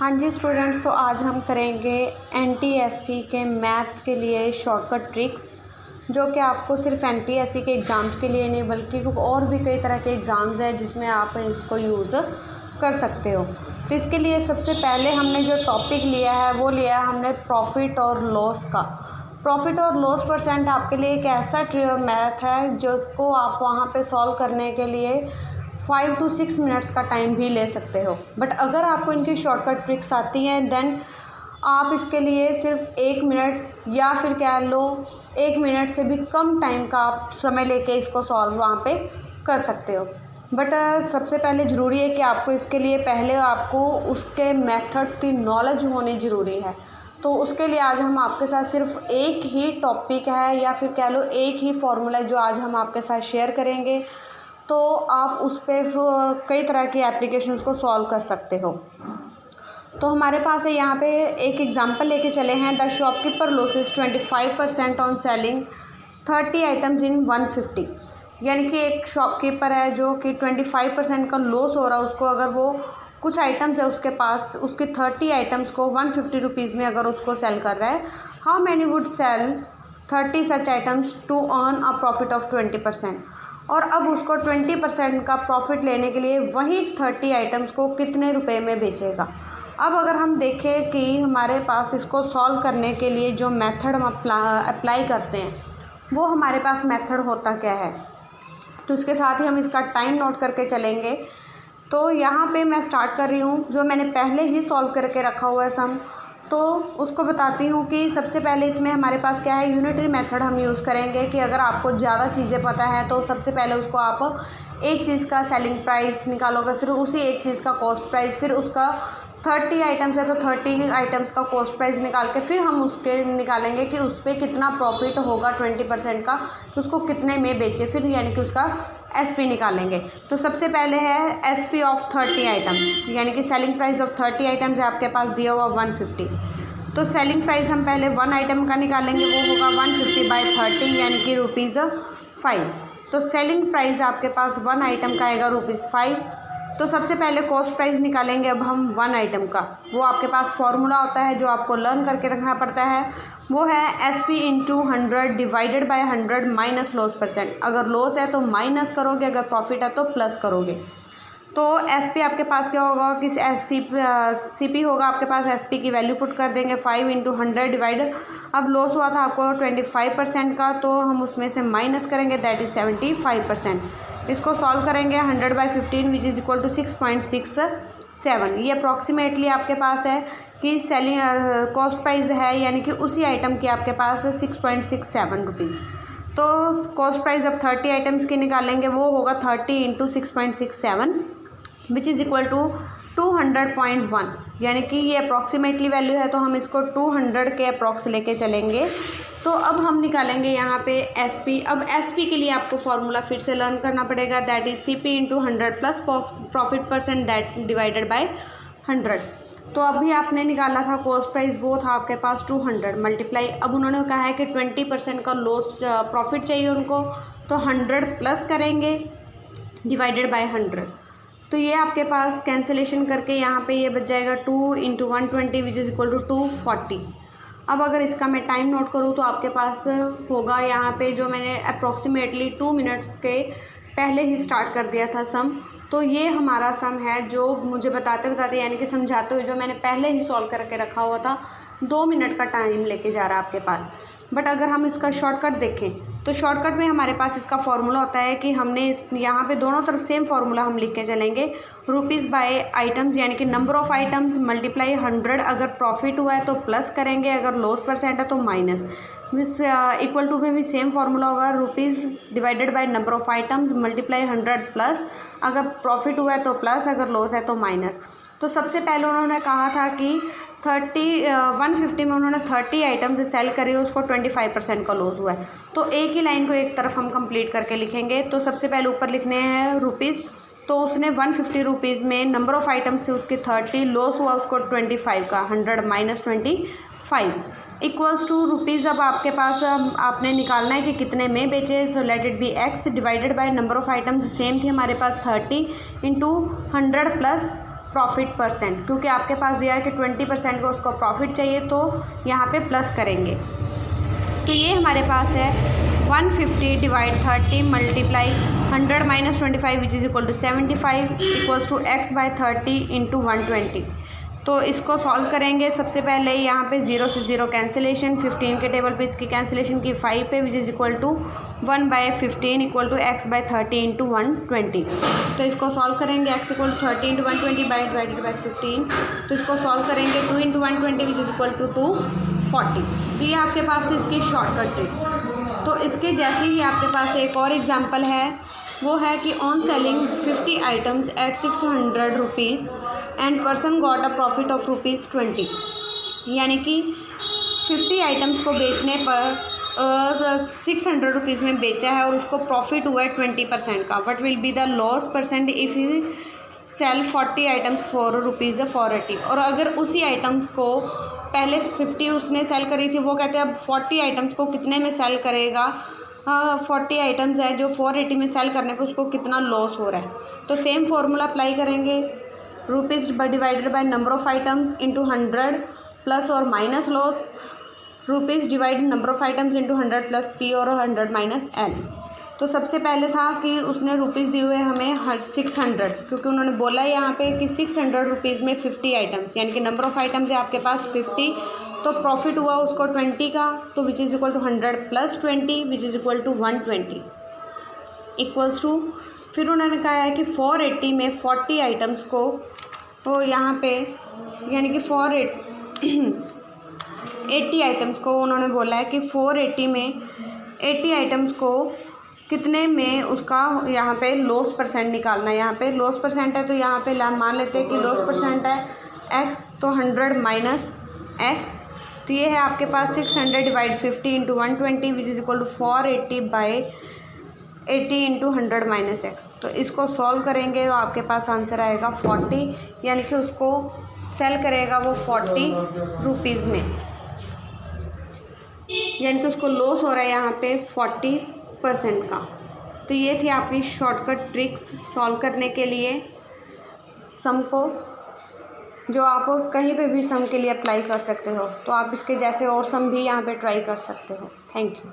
हाँ जी स्टूडेंट्स, तो आज हम करेंगे NTSC के मैथ्स के लिए शॉर्टकट ट्रिक्स, जो कि आपको सिर्फ NTSC के एग्ज़ाम्स के लिए नहीं बल्कि और भी कई तरह के एग्ज़ाम्स हैं जिसमें आप इसको यूज़ कर सकते हो। तो इसके लिए सबसे पहले हमने जो टॉपिक लिया है वो लिया है हमने प्रॉफिट और लॉस का। प्रॉफिट और लॉस परसेंट आपके लिए एक ऐसा मैथ है जिसको आप वहाँ पे सॉल्व करने के लिए 5 to 6 मिनट्स का टाइम भी ले सकते हो। बट अगर आपको इनकी शॉर्टकट ट्रिक्स आती हैं देन आप इसके लिए सिर्फ 1 मिनट या फिर कह लो 1 मिनट से भी कम टाइम का आप समय लेके इसको सॉल्व वहाँ पे कर सकते हो। बट सबसे पहले ज़रूरी है कि आपको इसके लिए पहले आपको उसके मेथड्स की नॉलेज होनी ज़रूरी है। तो उसके लिए आज हम आपके साथ सिर्फ एक ही टॉपिक है या फिर कह लो एक ही फॉर्मूला जो आज हम आपके साथ शेयर करेंगे, तो आप उस पर कई तरह की एप्लीकेशंस को सॉल्व कर सकते हो। तो हमारे पास है यहाँ पे एक एग्जांपल लेके चले हैं। The shopkeeper losses 25% on selling 30 items in 150। यानी कि एक शॉपकीपर है जो कि 25% का लॉस हो रहा है उसको, अगर वो कुछ आइटम्स है उसके पास, उसकी 30 आइटम्स को 150 रुपीज़ में अगर उसको सेल कर रहा है। How many would sell 30 such items to earn a profit of 20%। और अब उसको 20% का प्रॉफिट लेने के लिए वही 30 आइटम्स को कितने रुपए में बेचेगा। अब अगर हम देखें कि हमारे पास इसको सॉल्व करने के लिए जो मेथड हम अप्लाई करते हैं वो हमारे पास मेथड होता क्या है, तो इसके साथ ही हम इसका टाइम नोट करके चलेंगे। तो यहाँ पे मैं स्टार्ट कर रही हूँ जो मैंने पहले ही सॉल्व करके रखा हुआ है सम, तो उसको बताती हूँ कि सबसे पहले इसमें हमारे पास क्या है, यूनिटरी मेथड हम यूज़ करेंगे। कि अगर आपको ज़्यादा चीज़ें पता है तो सबसे पहले उसको आप एक चीज़ का सेलिंग प्राइस निकालोगे, फिर उसी एक चीज़ का कॉस्ट प्राइस, फिर उसका 30 आइटम्स है तो 30 आइटम्स का कॉस्ट प्राइस निकाल के फिर हम उसके निकालेंगे कि उस पर कितना प्रॉफिट होगा 20% का, तो उसको कितने में बेचे, फिर यानी कि उसका SP निकालेंगे। तो सबसे पहले है SP ऑफ 30 आइटम्स, यानी कि सेलिंग प्राइस ऑफ 30 आइटम्स है आपके पास दिया हुआ 150। तो सेलिंग प्राइस हम पहले 1 आइटम का निकालेंगे, वो होगा 150/30 यानी कि ₹5। तो सेलिंग प्राइस आपके पास 1 आइटम का आएगा ₹5। तो सबसे पहले कॉस्ट प्राइस निकालेंगे अब हम 1 आइटम का। वो आपके पास फॉर्मूला होता है जो आपको लर्न करके रखना पड़ता है, वो है SP × 100 divided by 100 minus loss percent. अगर लॉस है तो माइनस करोगे, अगर प्रॉफिट है तो प्लस करोगे। तो SP आपके पास क्या होगा कि CP होगा आपके पास, SP की वैल्यू पुट कर देंगे 5 × 100 डिवाइड। अब लॉस हुआ था आपको 25% का, तो हम उसमें से माइनस करेंगे, दैट इज़ 75%। इसको सॉल्व करेंगे 100/15 विच इज़ इक्वल टू 6.67। ये अप्रॉक्सीमेटली आपके पास है कि सेलिंग कॉस्ट प्राइस है, यानी कि उसी आइटम की आपके पास 6.67 रुपीज़। तो कॉस्ट प्राइस अब 30 आइटम्स की निकालेंगे, वो होगा 30 × 6.67 विच इज़ इक्वल टू 200.1, यानी कि ये अप्रॉक्सीमेटली वैल्यू है तो हम इसको 200 के अप्रॉक्स लेके चलेंगे। तो अब हम निकालेंगे यहाँ पे SP। अब SP के लिए आपको फॉर्मूला फिर से लर्न करना पड़ेगा, that is CP × 100 plus profit percent that divided by 100। तो अभी आपने निकाला था कॉस्ट प्राइस, वो था आपके पास 200 मल्टीप्लाई। अब उन्होंने कहा है कि 20% का लॉस प्रॉफिट चाहिए उनको, तो 100 प्लस करेंगे डिवाइडेड बाय 100। तो ये आपके पास कैंसिलेशन करके यहाँ पे ये बच जाएगा 2 × 120 विच इज़ इक्वल टू 240। अब अगर इसका मैं टाइम नोट करूँ तो आपके पास होगा यहाँ पे, जो मैंने अप्रॉक्सीमेटली 2 मिनट्स के पहले ही स्टार्ट कर दिया था सम, तो ये हमारा सम है जो मुझे बताते बताते यानी कि समझाते हुए जो मैंने पहले ही सॉल्व करके रखा हुआ था, 2 मिनट का टाइम लेके जा रहा है आपके पास। बट अगर हम इसका शॉर्टकट देखें तो शॉर्टकट में हमारे पास इसका फॉर्मूला होता है कि हमने यहाँ पे दोनों तरफ सेम फार्मूला हम लिख के चलेंगे, ₹/आइटम्स यानी कि नंबर ऑफ़ आइटम्स मल्टीप्लाई 100। अगर प्रॉफिट हुआ है तो प्लस करेंगे, अगर लॉस परसेंट है तो माइनस। इक्वल टू में भी सेम फार्मूला होगा, rupees divided by number of items multiply 100 plus, अगर प्रॉफिट हुआ है तो प्लस, अगर लॉस है तो माइनस। तो सबसे पहले उन्होंने कहा था कि 150 में उन्होंने 30 आइटम्स सेल करी, उसको 25% का लॉस हुआ है। तो एक ही लाइन को एक तरफ हम कंप्लीट करके लिखेंगे। तो सबसे पहले ऊपर लिखने हैं रुपीज़, तो उसने 150 रुपीज़ में नंबर ऑफ़ आइटम्स थे उसके 30, लॉस हुआ उसको 25 का, 100 माइनस 25 इक्वल्स टू रुपीज़। अब आपके पास आपने निकालना है कि कितने में बेचे, so let it be X divided by number of items same थी हमारे पास 30 × 100 प्लस प्रॉफिट परसेंट, क्योंकि आपके पास दिया है कि 20% का उसको प्रॉफिट चाहिए, तो यहाँ पे प्लस करेंगे। तो ये हमारे पास है 150 divide 30 multiply 100 minus 25 which is equal to 75 equals to x by 30 into 120। तो इसको सॉल्व करेंगे। सबसे पहले यहाँ पे 0 से 0 कैंसिलेशन, 15 के टेबल पे इसकी कैंसिलेशन की 5 पे which is equal to 1 by 15 equal to x by 30 into 120। तो इसको सॉल्व करेंगे, x equal to 30 into 120 by divided by 15। तो इसको सॉल्व करेंगे 2 into 120 which is equal to 240। तो ये आपके पास थी इसकी शॉर्टकट ट्रिक। तो इसके जैसे ही आपके पास एक और एग्जाम्पल है, वो है कि on selling 50 items eight 600 rupees and person got a profit of ₹20। यानी कि 50 आइटम्स को बेचने पर 600 रुपीज़ में बेचा है और उसको प्रॉफिट हुआ है 20% का। What will be the loss percent if he sell 40 items for ₹480। और अगर उसी आइटम्स को पहले 50 उसने सेल करी थी, वो कहते हैं अब 40 आइटम्स को कितने में सेल करेगा। 40 आइटम्स है जो 480 में सेल करने पर उसको कितना लॉस हो रहा है। तो सेम फार्मूला अप्लाई करेंगे, rupees divided by number of items into 100 plus और minus loss, rupees divide number of items into 100 plus P और 100 माइनस एल। तो सबसे पहले था कि उसने रुपीज़ दिए हुए हमें 600, क्योंकि उन्होंने बोला है यहाँ पे कि 600 रुपीज़ में 50 आइटम्स, यानी कि नंबर ऑफ़ आइटम्स है आपके पास 50, तो प्रॉफिट हुआ उसको 20 का। तो which is equal to 100 plus 20 which is equal to 120 equals to, फिर उन्होंने कहा है कि 480 में 40 आइटम्स को, तो यहाँ पे यानी कि 80 आइटम्स को उन्होंने बोला है कि 480 में 80 आइटम्स को कितने में उसका यहाँ पे लॉस परसेंट निकालना है। यहाँ पे लॉस परसेंट है तो यहाँ पे मान लेते हैं कि लॉस परसेंट है x, तो 100 माइनस x। तो ये है आपके पास 600 divide 50 into 120 which is equal to 480 by 80 into 100 minus x. तो इसको सॉल्व करेंगे तो आपके पास आंसर आएगा 40, यानी कि उसको सेल करेगा वो 40 रुपीज़ में, यानी कि उसको लॉस हो रहा है यहाँ पे 40% का। तो ये थी आपकी शॉर्टकट ट्रिक्स सॉल्व करने के लिए सम को, जो आप कहीं पे भी सम के लिए अप्लाई कर सकते हो। तो आप इसके जैसे और सम भी यहाँ पे ट्राई कर सकते हो। Thank you.